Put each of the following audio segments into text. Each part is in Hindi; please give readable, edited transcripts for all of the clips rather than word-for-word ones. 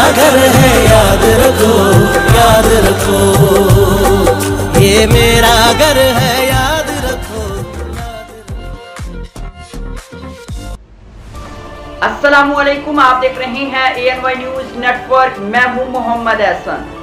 घर है, याद रखो, याद रखो, ये मेरा घर है, याद रखो, याद रखो। अस्सलामुअलैकुम, आप देख रहे हैं ANY न्यूज नेटवर्क। मैं हूं मोहम्मद एहसन।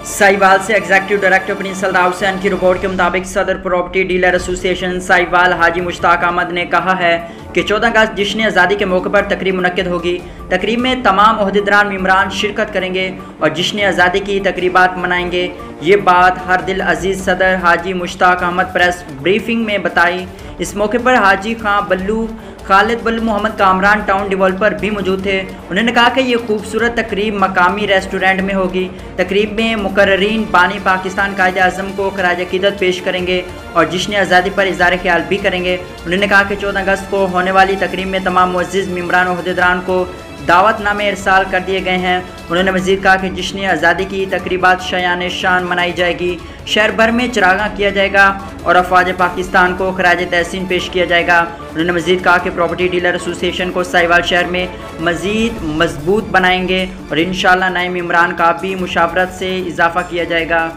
साहिवाल से executive director principal Rao Hussain की रिपोर्ट के मुताबिक सदर property dealer association Sahiwal Haji Mushtaq Ahmed ने कहा है कि 14 अगस्त जश्न आज़ादी के मौके पर तकरीब मुनक्किद होगी। तकरीब में तमाम ओहदेदारान मेम्बरान शिरकत करेंगे और जश्न आज़ादी की तकरीबात मनाएंगे। ये बात हर दिल अजीज़ सदर हाजी मुश्ताक अहमद प्रेस ब्रीफिंग में बताई। इस मौके पर हाजी खां बल्लू, खालिद बल्लू मोहम्मद कामरान टाउन डेवलपर भी मौजूद थे। उन्होंने कहा कि ये खूबसूरत तकरीब मकामी रेस्टोरेंट में होगी। तकरीब में मुकर्ररीन बानी पाकिस्तान कायदे आज़म को खराज अकीदत पेश करेंगे और जश्न आज़ादी पर इज़हार ख्याल भी करेंगे। उन्होंने कहा कि 14 अगस्त को होने वाली तकरीब में तमाम मुअज़्ज़िज़ मेम्बरान और ओहदेदारान को दावतनामे इरसाल कर दिए गए हैं। उन्होंने मज़ीद कहा कि जश्न आज़ादी की तकरीबात शयान शान मनाई जाएगी। शहर भर में चरागा किया जाएगा और अफवाज पाकिस्तान को खराज तहसीन पेश किया जाएगा। उन्होंने मज़ीद कहा कि प्रॉपर्टी डीलर एसोसिएशन को साहिवाल शहर में मज़ीद मजबूत बनाएंगे और इंशाअल्लाह नए मेम्बरान का भी मुशावरत से इजाफ़ा किया जाएगा।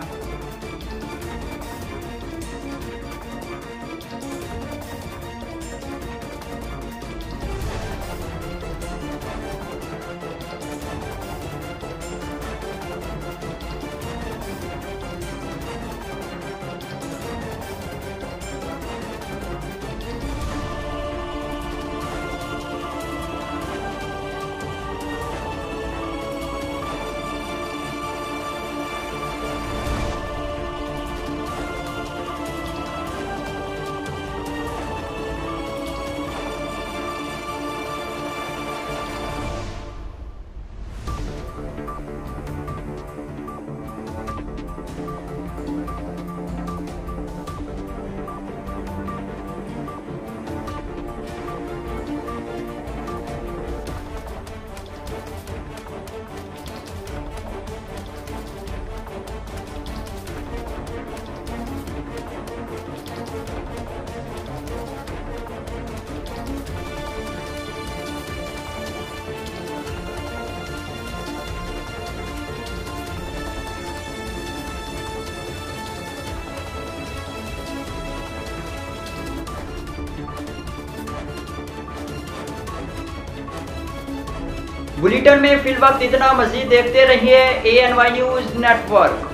बुलेटिन में फिल वक्त इतना। मजीद देखते रहिए ANY न्यूज नेटवर्क।